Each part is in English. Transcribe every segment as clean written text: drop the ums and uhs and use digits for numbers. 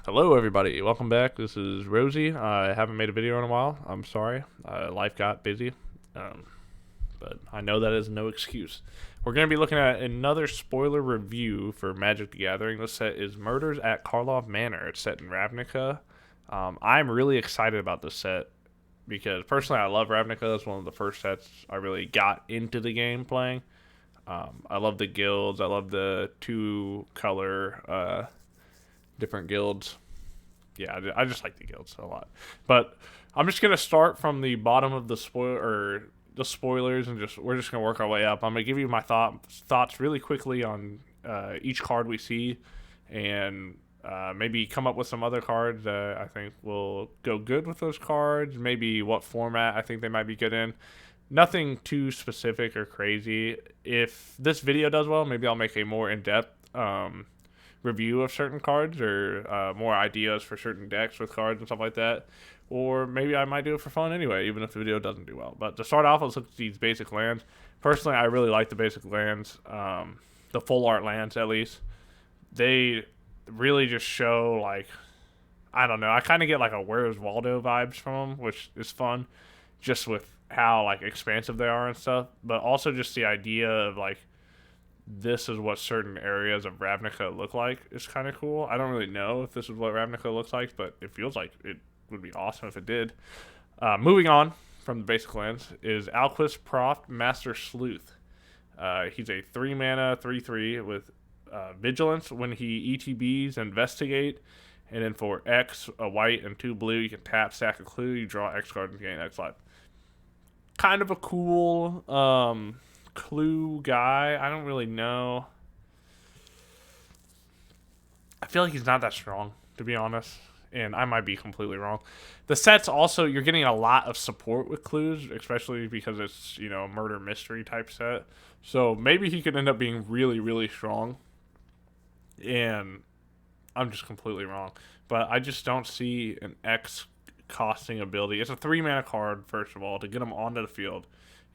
Hello, everybody. Welcome back. This is Rosie. I haven't made a video in a while. I'm sorry. Life got busy, um, but I know that is no excuse. We're going to be looking at another spoiler review for Magic the Gathering. This set is Murders at Karlov Manor. It's set in Ravnica. I'm really excited about this set because personally I love Ravnica. It's one of the first sets I really got into the game playing. I love the guilds. I love the two color different guilds. Yeah, I just like the guilds a lot. But I'm just gonna start from the bottom of the spoilers, and we're just gonna work our way up. I'm gonna give you my thoughts really quickly on each card we see, and maybe come up with some other cards that I think will go good with those cards. Maybe what format I think they might be good in. Nothing too specific or crazy. If this video does well, maybe I'll make a more in-depth review of certain cards or more ideas for certain decks with cards and stuff like that. Or maybe I might do it for fun anyway, even if the video doesn't do well. But to start off, let's look at these basic lands. Personally, I really like the basic lands, the full art lands at least. They really just show, like, I don't know, I kind of get like a Where's Waldo vibes from them, which is fun, just with how like expansive they are and stuff. But also just the idea of like, this is what certain areas of Ravnica look like is kind of cool. I don't really know if this is what Ravnica looks like, but it feels like it would be awesome if it did. Moving on from the basic lands is Alquist Proft Master Sleuth. He's a 3-mana 3/3 with Vigilance. When he ETBs, Investigate, and then for X, a white and 2 blue, you can tap, stack a clue, you draw X card and gain X life. Kind of a cool clue guy. I don't really know. I feel like he's not that strong, to be honest, and I might be completely wrong. The set's also, you're getting a lot of support with clues, especially because it's, a murder mystery type set. So maybe he could end up being really, really strong, and I'm just completely wrong. But I just don't see an X costing ability. It's a 3-mana card, first of all, to get him onto the field.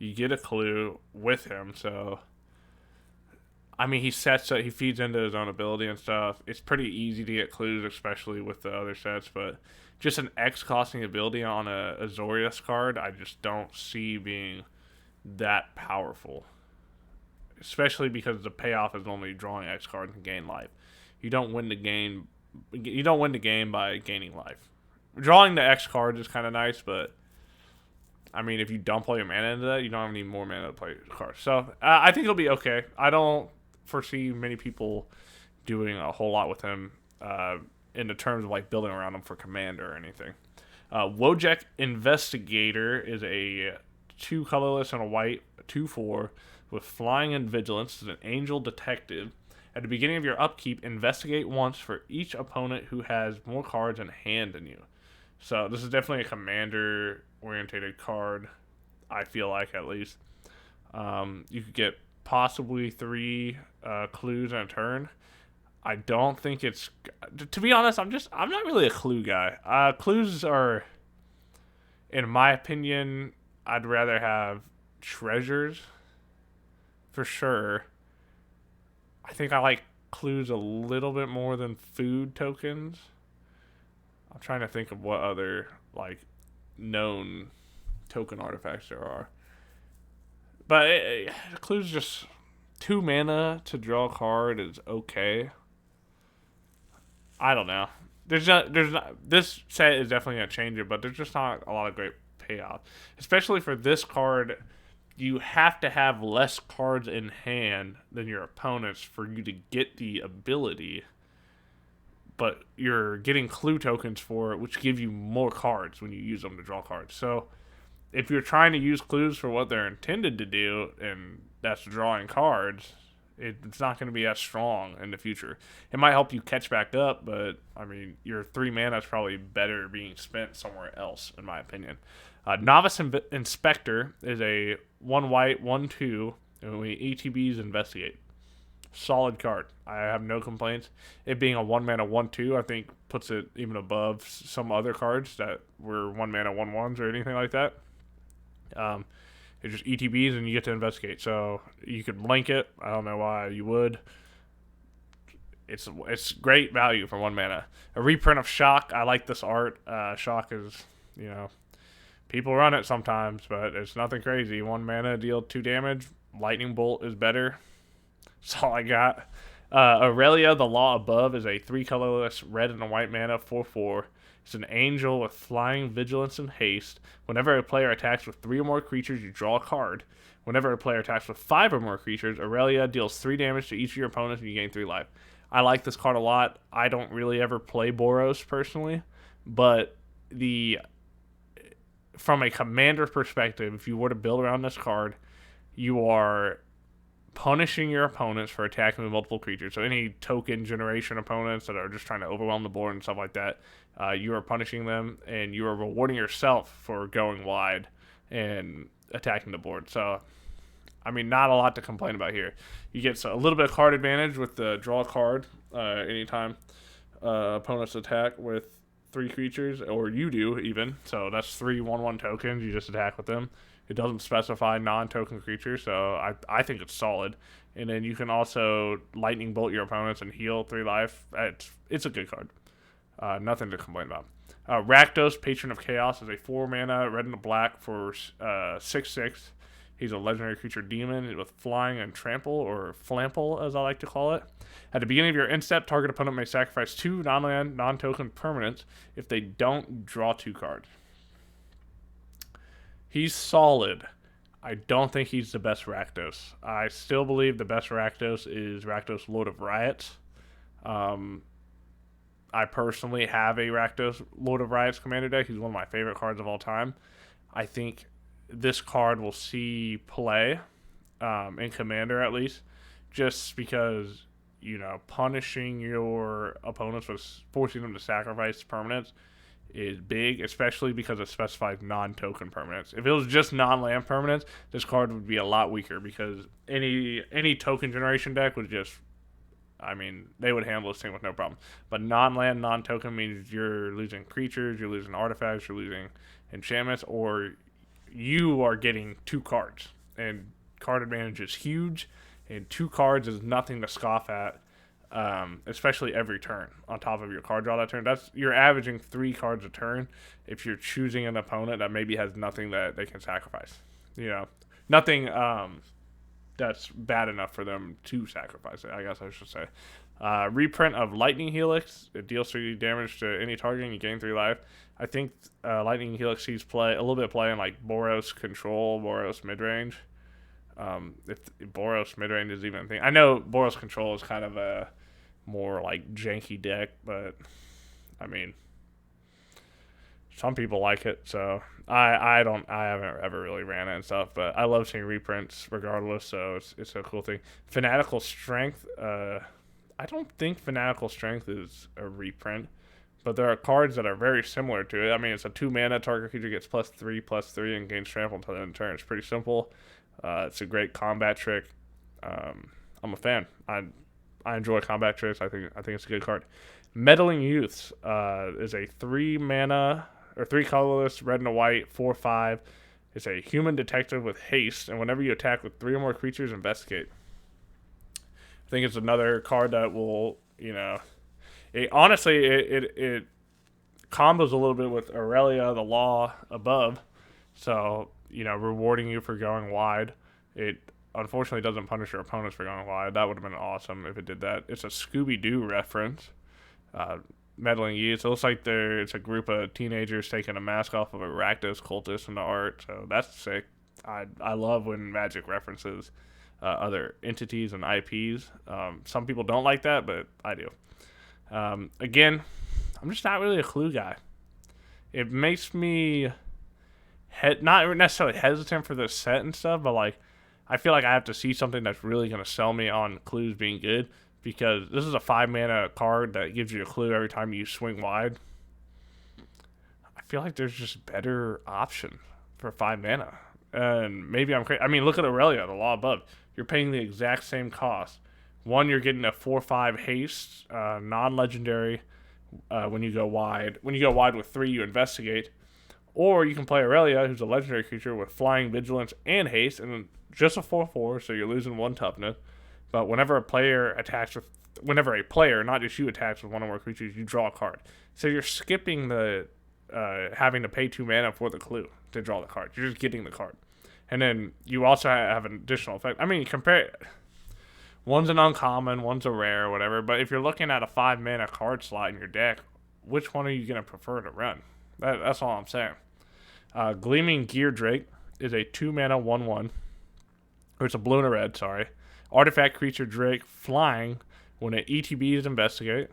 You get a clue with him, so I mean he feeds into his own ability and stuff. It's pretty easy to get clues, especially with the other sets, but just an X costing ability on a Azorius card, I just don't see being that powerful. Especially because the payoff is only drawing X cards and gain life. You don't win the game by gaining life. Drawing the X cards is kind of nice, but I mean, if you dump all your mana into that, you don't have any more mana to play cards. So I think it'll be okay. I don't foresee many people doing a whole lot with him in the terms of like building around him for commander or anything. Wojek Investigator is a 2 colorless and a white 2/4 with flying and vigilance. Is an angel detective. At the beginning of your upkeep, investigate once for each opponent who has more cards in hand than you. So this is definitely a commander-orientated card, I feel like, at least. You could get possibly 3 clues in a turn. I don't think it's... To be honest, I'm not really a clue guy. Clues are, in my opinion, I'd rather have treasures, for sure. I think I like clues a little bit more than food tokens. I'm trying to think of what other, like, known token artifacts there are. But clues just 2 mana to draw a card is okay. I don't know. There's not. This set is definitely gonna change it, but there's just not a lot of great payoff, especially for this card. You have to have less cards in hand than your opponents for you to get the ability, but you're getting clue tokens for it, which give you more cards when you use them to draw cards. So if you're trying to use clues for what they're intended to do, and that's drawing cards, it's not going to be as strong in the future. It might help you catch back up, but I mean, your 3 mana is probably better being spent somewhere else, in my opinion. Novice Inspector is a 1 white, 1/2, and we ETBs investigate. Solid card. I have no complaints. It being a 1 mana 1/2, I think puts it even above some other cards that were 1 mana 1/1s or anything like that. It just ETBs and you get to investigate. So you could blank it. I don't know why you would. it's great value for 1 mana. A reprint of Shock. I like this art. Shock is, people run it sometimes, but it's nothing crazy. 1 mana, deal 2 damage. Lightning Bolt is better. That's all I got. Aurelia, the Law Above, is a 3 colorless red and a white mana 4/4. It's an angel with flying, vigilance, and haste. Whenever a player attacks with 3 or more creatures, you draw a card. Whenever a player attacks with 5 or more creatures, Aurelia deals 3 damage to each of your opponents and you gain 3 life. I like this card a lot. I don't really ever play Boros personally, but from a commander perspective, if you were to build around this card, you are punishing your opponents for attacking with multiple creatures. So any token generation opponents that are just trying to overwhelm the board and stuff like that, you are punishing them, and you are rewarding yourself for going wide and attacking the board. So, I mean, not a lot to complain about here. You get a little bit of card advantage with the draw card anytime opponents attack with 3 creatures, or you do even. So that's 3 1/1 tokens. You just attack with them. It doesn't specify non-token creatures, so I think it's solid. And then you can also lightning bolt your opponents and heal 3 life. It's a good card. Nothing to complain about. Rakdos, Patron of Chaos, is a 4 mana red and a black for 6/6. He's a legendary creature demon with flying and trample, or flample as I like to call it. At the beginning of your end step, target opponent may sacrifice 2 non-land, non-token permanents. If they don't, draw 2 cards. He's solid. I don't think he's the best Rakdos. I still believe the best Rakdos is Rakdos Lord of Riots. I personally have a Rakdos Lord of Riots commander deck. He's one of my favorite cards of all time. I think this card will see play in commander at least, just because, punishing your opponents with forcing them to sacrifice permanents is big, especially because it specifies non-token permanents. If it was just non-land permanents, this card would be a lot weaker, because any token generation deck would just, they would handle this thing with no problem. But non-land, non-token means you're losing creatures, you're losing artifacts, you're losing enchantments, or you are getting 2 cards. And card advantage is huge, and 2 cards is nothing to scoff at. Especially every turn on top of your card draw that turn. You're averaging 3 cards a turn if you're choosing an opponent that maybe has nothing that they can sacrifice. Nothing that's bad enough for them to sacrifice it, I guess I should say. Reprint of Lightning Helix. It deals 3 damage to any target and you gain 3 life. I think Lightning Helix sees a little bit of play in like Boros Control, Boros Midrange. If Boros Midrange is even a thing. I know Boros Control is kind of a more like janky deck, but some people like it, so I haven't ever really ran it and stuff, but I love seeing reprints regardless, so it's a cool thing. Fanatical Strength, I don't think Fanatical Strength is a reprint, but there are cards that are very similar to it. It's a 2 mana, target creature gets +3/+3 and gains trample until the end of the turn. It's pretty simple. It's a great combat trick. I'm a fan. I enjoy combat tricks. I think it's a good card. Meddling Youths is a 3 mana or 3 colorless red and a white 4/5. It's a human detective with haste, and whenever you attack with 3 or more creatures, investigate. I think it's another card that will, it combos a little bit with Aurelia, the Law Above, so rewarding you for going wide. It unfortunately doesn't punish your opponents for going wide. That would have been awesome if it did that. It's a Scooby-Doo reference. Meddling Youths. It looks like it's a group of teenagers taking a mask off of a Rakdos cultist in the art, so that's sick. I love when Magic references other entities and IPs. Some people don't like that, but I do. Again, I'm just not really a Clue guy. It makes me not necessarily hesitant for this set and stuff, but I feel like I have to see something that's really going to sell me on Clues being good, because this is a 5 mana card that gives you a clue every time you swing wide. I feel like there's just better option for 5 mana. And maybe I'm crazy. Look at Aurelia, the Law Above. You're paying the exact same cost. One, you're getting a 4/5 haste, non-legendary, when you go wide. When you go wide with 3, you investigate. Or you can play Aurelia, who's a legendary creature with flying, vigilance, and haste, and just a 4/4, so you're losing 1 toughness. But whenever a player, not just you, attacks with one or more creatures, you draw a card. So you're skipping the having to pay 2 mana for the clue to draw the card. You're just getting the card. And then you also have an additional effect. I mean, compare one's an uncommon, one's a rare, whatever. But if you're looking at a 5 mana card slot in your deck, which one are you going to prefer to run? That's all I'm saying. Gleaming Gear Drake is a 2 mana 1/1. Or it's a blue and a red, sorry. Artifact creature Drake flying when it ETBs investigate.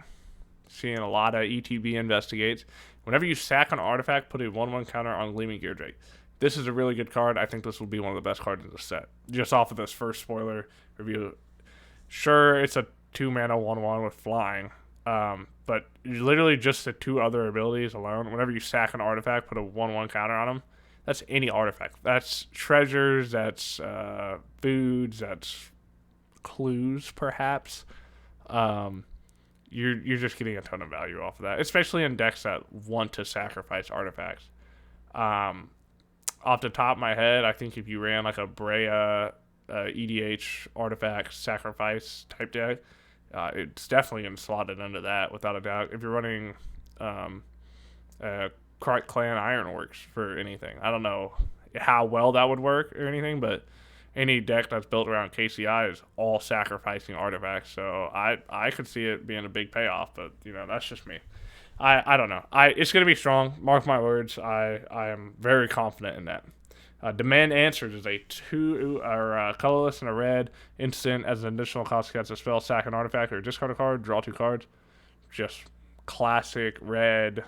Seeing a lot of ETB investigates. Whenever you sack an artifact, put a 1/1 counter on Gleaming Gear Drake. This is a really good card. I think this will be one of the best cards in the set. Just off of this first spoiler review. Sure, it's a 2 mana 1/1 with flying. But literally just the 2 other abilities alone. Whenever you sack an artifact, put a 1/1 counter on them. That's any artifact. That's treasures, that's foods, that's clues, perhaps. You're just getting a ton of value off of that, especially in decks that want to sacrifice artifacts. Off the top of my head, I think if you ran like a Brea EDH artifact sacrifice type deck, it's definitely going to slot it into that without a doubt. If you're running Clan Ironworks for anything, I don't know how well that would work or anything, but any deck that's built around KCI is all sacrificing artifacts, so I could see it being a big payoff, but that's just me. I don't know. It's going to be strong. Mark my words. I am very confident in that. Demand Answers is a 2 or colorless and a red instant. As an additional cost, cast a spell, sack an artifact, or discard a card, draw 2 cards. Just classic red,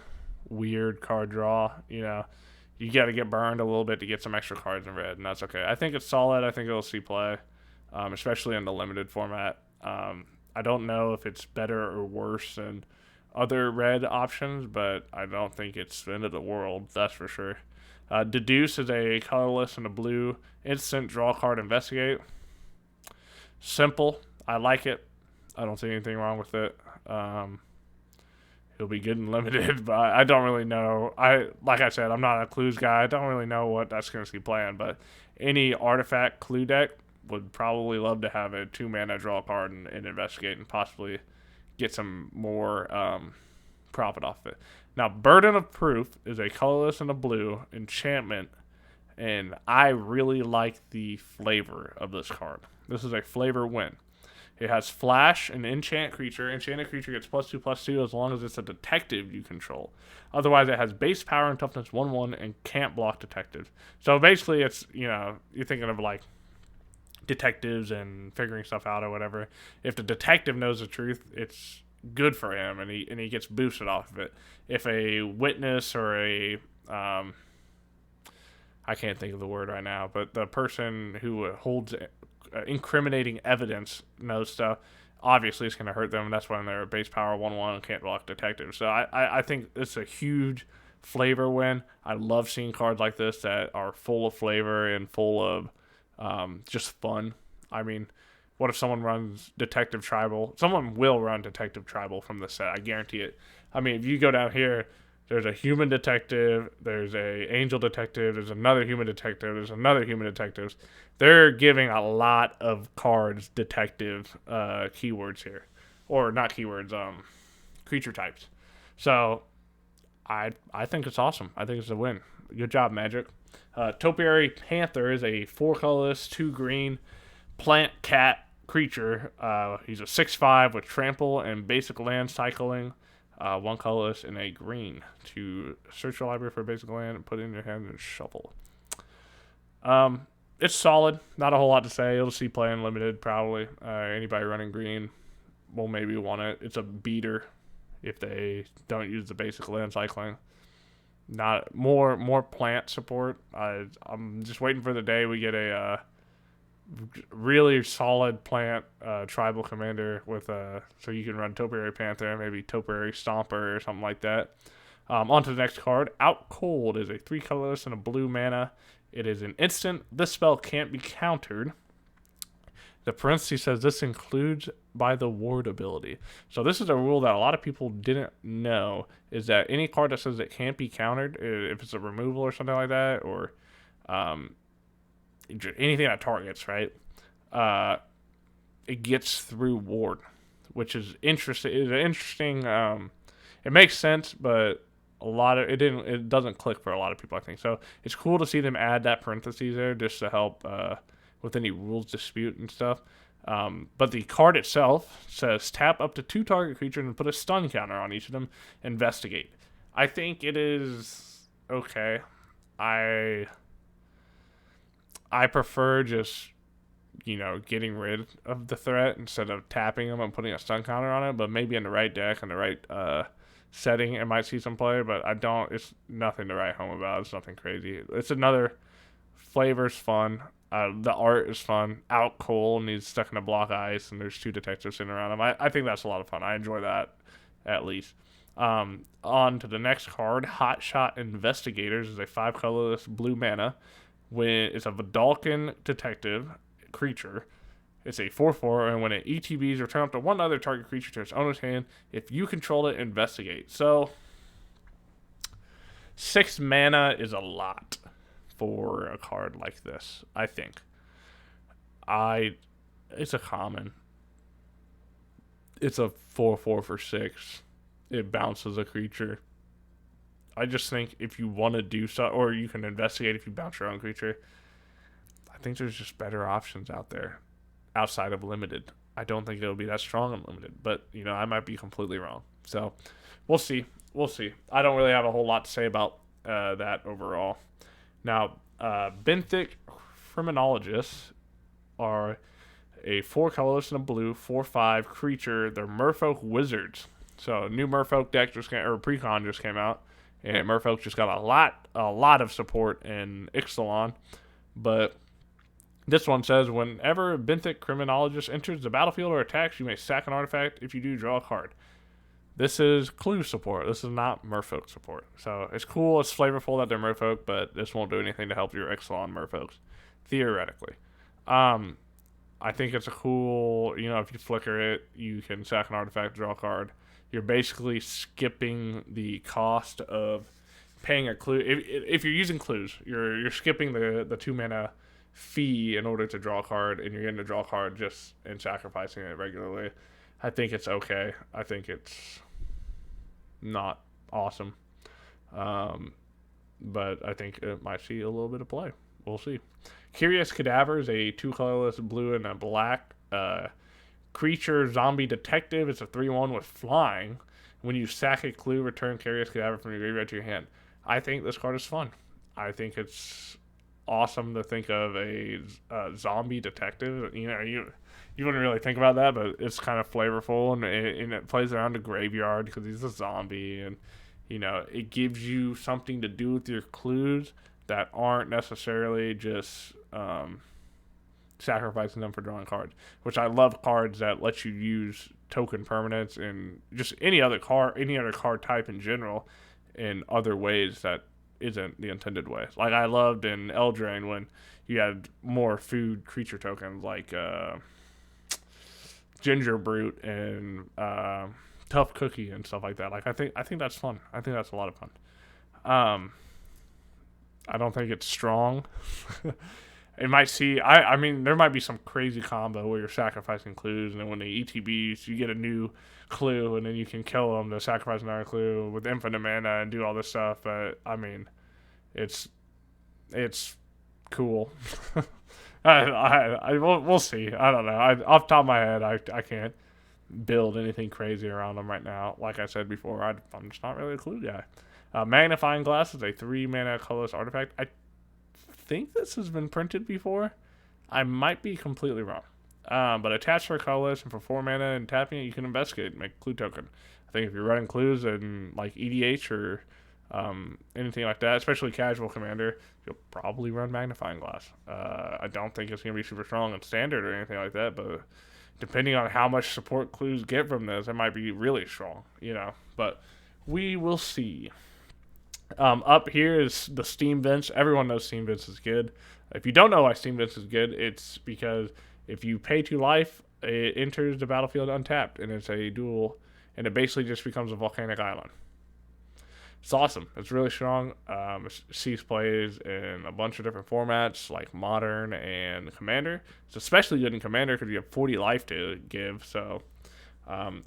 weird card draw. You got to get burned a little bit to get some extra cards in red, and that's okay. I think it's solid. I think it'll see play, especially in the limited format. I don't know if it's better or worse than other red options, but I don't think it's the end of the world, that's for sure. Deduce is a colorless and a blue instant, draw card, investigate. Simple. I like it. I don't see anything wrong with it. It'll be good and limited, but I don't really know. Like I said, I'm not a clues guy. I don't really know what that's going to see playing, but any artifact clue deck would probably love to have a 2 mana draw card and investigate and possibly get some more profit off it. Now, Burden of Proof is a colorless and a blue enchantment, and I really like the flavor of this card. This is a flavor win. It has Flash, an enchant creature. Enchanted creature gets +2/+2 as long as it's a detective you control. Otherwise, it has base power and toughness 1/1 and can't block detectives. So basically, it's, you're thinking of like detectives and figuring stuff out or whatever. If the detective knows the truth, it's good for him, and he gets boosted off of it. If a witness or a I can't think of the word right now, but the person who holds incriminating evidence knows stuff, obviously it's going to hurt them, and that's when they're base power 1/1 and can't block detectives. So I think it's a huge flavor win. I love seeing cards like this that are full of flavor and full of just fun. I mean, what if someone runs Detective Tribal? Someone will run Detective Tribal from the set. I guarantee it. I mean, if you go down here, there's a human detective, there's a angel detective, there's another human detective, there's another human detective. They're giving a lot of cards detective keywords here. Or not keywords, creature types. So I think it's awesome. I think it's a win. Good job, Magic. Topiary Panther is a 4 colorless, 2 green plant cat creature. He's a 6/5 with trample and basic land cycling. 1 colorless and a green to search your library for basic land and put it in your hand and shuffle. It's solid. Not a whole lot to say. You'll see play in limited probably. Anybody running green will maybe want it. It's a beater if they don't use the basic land cycling. Not more plant support. I'm just waiting for the day we get a really solid plant tribal commander with so you can run Topiary Panther, maybe Topiary Stomper or something like that. On to the next card. Out Cold is a 3 colorless and a blue mana. It is an instant. This spell can't be countered. The parenthesis says this includes by the ward ability. So this is a rule that a lot of people didn't know, is that any card that says it can't be countered, if it's a removal or something like that, or anything that targets, right? it gets through Ward, which is interesting. It's interesting. It makes sense, but it doesn't click for a lot of people, I think. So it's cool to see them add that parentheses there just to help with any rules dispute and stuff. But the card itself says tap up to 2 target creatures and put a stun counter on each of them. Investigate. I think it is okay. I prefer just, getting rid of the threat instead of tapping them and putting a stun counter on it. But maybe in the right deck and the right setting, it might see some play. But I don't. It's nothing to write home about. It's nothing crazy. It's another flavor's fun. The art is fun. Out cold and he's stuck in a block ice, and there's 2 detectives sitting around him. I think that's a lot of fun. I enjoy that, at least. On to the next card, Hotshot Investigators is a 5 colorless blue mana. It's a Vidalcan detective creature. It's a 4/4, and when it ETBs, return up to 1 other target creature to its owner's hand. If you control it, investigate. So 6 mana is a lot for a card like this, I think. It's a common. It's a 4/4 for 6. It bounces a creature. I just think if you want to do so, or you can investigate if you bounce your own creature, I think there's just better options out there outside of limited. I don't think it'll be that strong in limited, but I might be completely wrong. So we'll see. I don't really have a whole lot to say about that overall. Now, Benthic criminologists are a 4 colorless and a blue 4/5 creature. They're Merfolk wizards. So new Merfolk deck Precon just came out, and Merfolk just got a lot of support in Ixalan. But this one says, whenever Benthic criminologist enters the battlefield or attacks, you may sack an artifact. If you do, draw a card. This is Clue support. This is not Merfolk support. So it's cool. It's flavorful that they're Merfolk, but this won't do anything to help your Ixalan Merfolks, theoretically. I think it's a cool, if you flicker it, you can sack an artifact, draw a card. You're basically skipping the cost of paying a clue. If you're using clues, you're skipping the 2 mana fee in order to draw a card, and you're getting to draw a card just and sacrificing it regularly. I think it's okay. I think it's not awesome. But I think it might see a little bit of play. We'll see. Curious Cadaver is a 2 colorless blue and a black creature zombie detective. It's a 3/1 with flying. When you sack a clue, return Curious Cadaver from your graveyard to your hand. I think this card is fun. I think it's awesome to think of a zombie detective. You wouldn't really think about that, but it's kind of flavorful, and it plays around the graveyard because he's a zombie, and it gives you something to do with your clues that aren't necessarily just sacrificing them for drawing cards, which I love cards that let you use token permanents and just any other card type in general in other ways that isn't the intended way. Like I loved in Eldraine when you had more food creature tokens like Ginger Brute and Tough Cookie and stuff like that. Like I think that's fun. I think that's a lot of fun. I don't think it's strong. It might see. I mean, there might be some crazy combo where you're sacrificing clues, and then when they ETBs, you get a new clue, and then you can kill them to sacrifice another clue with infinite mana and do all this stuff. But I mean, it's cool. We'll see. I don't know. Off the top of my head, I can't build anything crazy around them right now. Like I said before, I'm just not really a clue guy. Magnifying Glass is a 3 mana colorless artifact. I think this has been printed before. I might be completely wrong. But attached for colorless and for 4 mana and tapping it, you can investigate and make a clue token. I think if you're running clues in like EDH or anything like that, especially casual commander, you'll probably run Magnifying Glass. I don't think it's going to be super strong in standard or anything like that, but depending on how much support clues get from this, it might be really strong, But we will see. Up here is the Steam Vents. Everyone knows Steam Vents is good. If you don't know why Steam Vents is good, it's because if you pay 2 life, it enters the battlefield untapped, and it's a duel, and it basically just becomes a volcanic island. It's awesome. It's really strong. It sees plays in a bunch of different formats like Modern and Commander. It's especially good in Commander because you have 40 life to give. So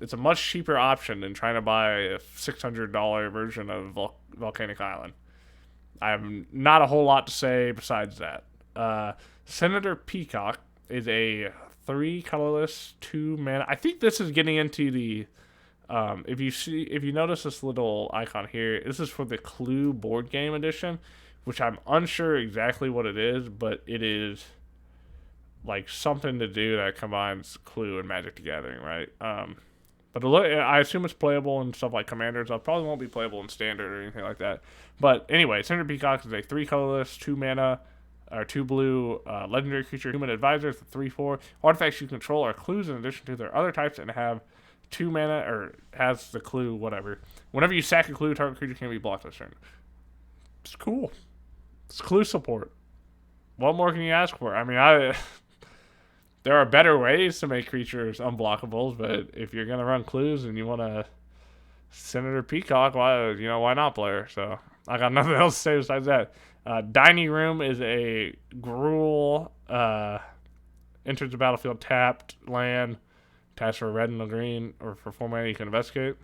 it's a much cheaper option than trying to buy a $600 version of Volcanic Island. I have not a whole lot to say besides that. Senator Peacock is a 3 colorless 2 mana. I think this is getting into the if you notice this little icon here, this is for the Clue board game edition, which I'm unsure exactly what it is, but it is like something to do that combines Clue and Magic the Gathering, right? But I assume it's playable in stuff like Commander, so it probably won't be playable in Standard or anything like that. But anyway, Senator Peacock is a 3 colorless, 2 mana, or 2 blue legendary creature, human advisor. It's a 3/4. Artifacts you control are clues in addition to their other types and have 2 mana, or has the clue, whatever. Whenever you sack a clue, target creature can be blocked this turn. It's cool. It's clue support. What more can you ask for? I mean, there are better ways to make creatures unblockables, but if you're gonna run clues and you want to Senator Peacock, why not, player? So I got nothing else to say besides that. Dining Room is a Gruul, enters the battlefield tapped land. Taps for red and a green, or for 4 mana you can investigate.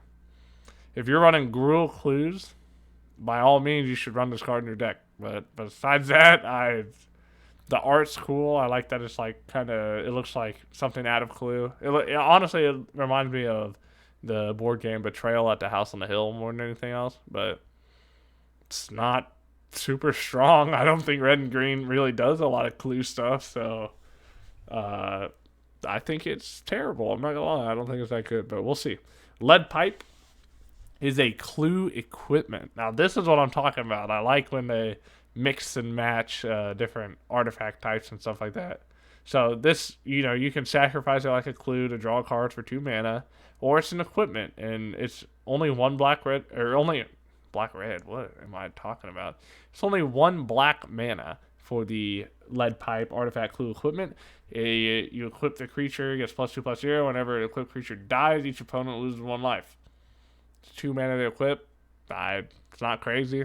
If you're running Gruul clues, by all means you should run this card in your deck. But besides that, the art's cool. I like that it's like it looks like something out of Clue. Honestly, it reminds me of the board game Betrayal at the House on the Hill more than anything else. But it's not super strong. I don't think red and green really does a lot of Clue stuff. So I think it's terrible. I'm not gonna lie. I don't think it's that good, but we'll see. Lead Pipe is a Clue equipment. Now, this is what I'm talking about. I like when they mix and match different artifact types and stuff like that. So this, you can sacrifice it like a Clue to draw cards for 2 mana, or it's an equipment, and it's only one black red. What am I talking about? It's only 1 black mana for the Lead Pipe artifact Clue equipment. You equip the creature, gets +2/+0. Whenever an equipped creature dies, each opponent loses 1 life. It's 2 mana to equip. It's not crazy,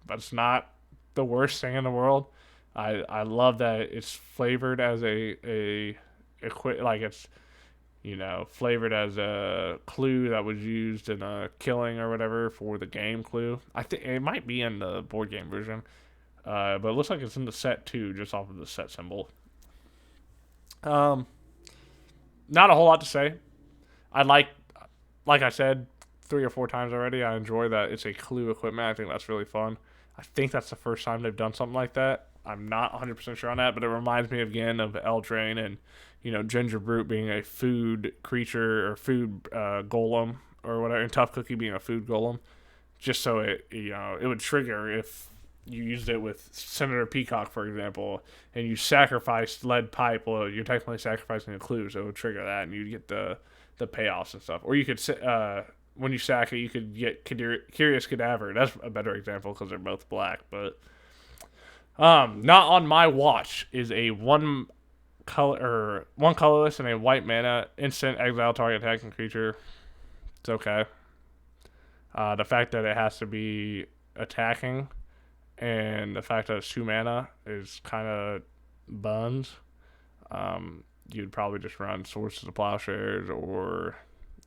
but it's not the worst thing in the world. I love that it's flavored as flavored as a Clue that was used in a killing or whatever for the game Clue. I think it might be in the board game version, but it looks like it's in the set too, just off of the set symbol. Not a whole lot to say. I like I said 3 or 4 times already, I enjoy that it's a Clue equipment. I think that's really fun. I think that's the first time they've done something like that. I'm not 100% sure on that, but it reminds me again of Eldraine and, Ginger Brute being a food creature or food golem or whatever, and Tough Cookie being a food golem. Just so it would trigger if you used it with Senator Peacock, for example, and you sacrificed Lead Pipe. Well, you're technically sacrificing a Clue, so it would trigger that, and you'd get the payoffs and stuff. Or you could when you sack it, you could get Curious Cadaver. That's a better example because they're both black. But not on my watch is a one colorless and a white mana instant exile target attacking creature. It's okay. The fact that it has to be attacking and the fact that it's 2 mana is kind of buns. You'd probably just run Swords to the Plowshares, or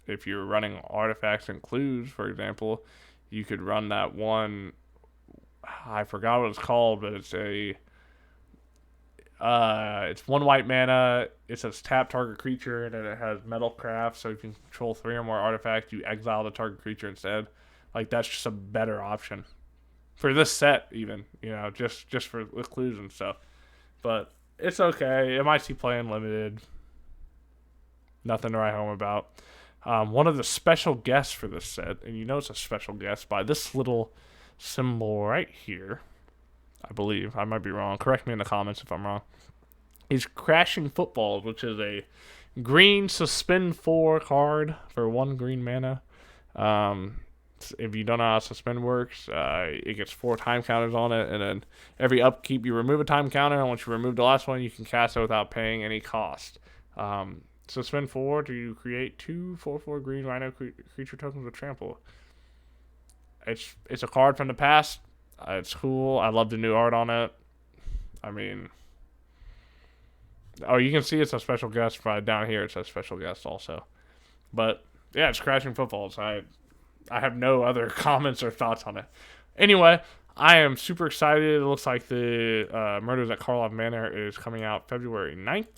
if you're running artifacts and clues, for example, you could run that one. I forgot what it's called, but it's it's 1 white mana. It says tap target creature, and then it has Metalcraft, so you can control 3 or more artifacts. You exile the target creature instead. Like, that's just a better option for this set, even, just for with clues and stuff. But it's okay. It might see play unlimited. Nothing to write home about. One of the special guests for this set, and it's a special guest by this little symbol right here, I believe. I might be wrong. Correct me in the comments if I'm wrong. Is Crashing Football, which is a green suspend 4 card for 1 green mana. If you don't know how suspend works, it gets 4 time counters on it, and then every upkeep you remove a time counter, and once you remove the last one, you can cast it without paying any cost. Suspend 4 to create 2 4/4 green rhino creature tokens with trample. It's a card from the past. It's cool. I love the new art on it. I mean, oh, you can see it's a special guest. Right down here, it says special guest also. But yeah, it's Crashing Footballs. I have no other comments or thoughts on it. Anyway, I am super excited. It looks like the Murders at Karlov Manor is coming out February 9th.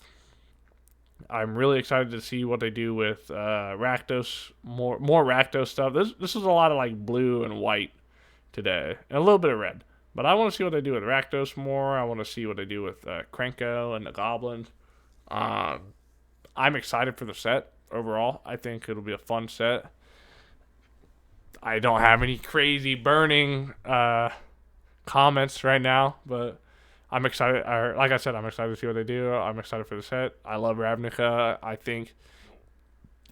I'm really excited to see what they do with Rakdos, more Rakdos stuff. This is a lot of like blue and white today, and a little bit of red. But I want to see what they do with Rakdos more. I want to see what they do with Krenko and the Goblins. I'm excited for the set overall. I think it'll be a fun set. I don't have any crazy burning comments right now, but I'm excited. Like I said, I'm excited to see what they do. I'm excited for the set. I love Ravnica. I think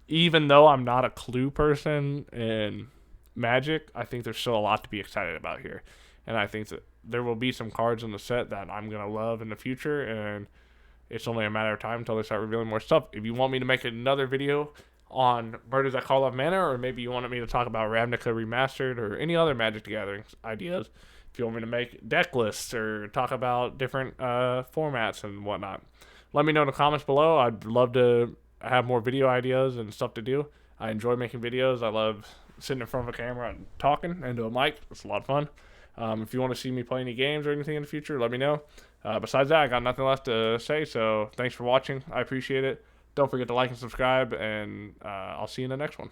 even though I'm not a clue person in Magic, I think there's still a lot to be excited about here. And I think that there will be some cards in the set that I'm going to love in the future, and it's only a matter of time until they start revealing more stuff. If you want me to make another video on Murders at Karlov Manor, or maybe you wanted me to talk about Ravnica Remastered or any other Magic the Gathering ideas, if you want me to make deck lists or talk about different formats and whatnot, let me know in the comments below. I'd love to have more video ideas and stuff to do. I enjoy making videos. I love sitting in front of a camera and talking into a mic. It's a lot of fun. If you want to see me play any games or anything in the future, let me know. Besides that, I got nothing left to say, so thanks for watching. I appreciate it. Don't forget to like and subscribe, and I'll see you in the next one.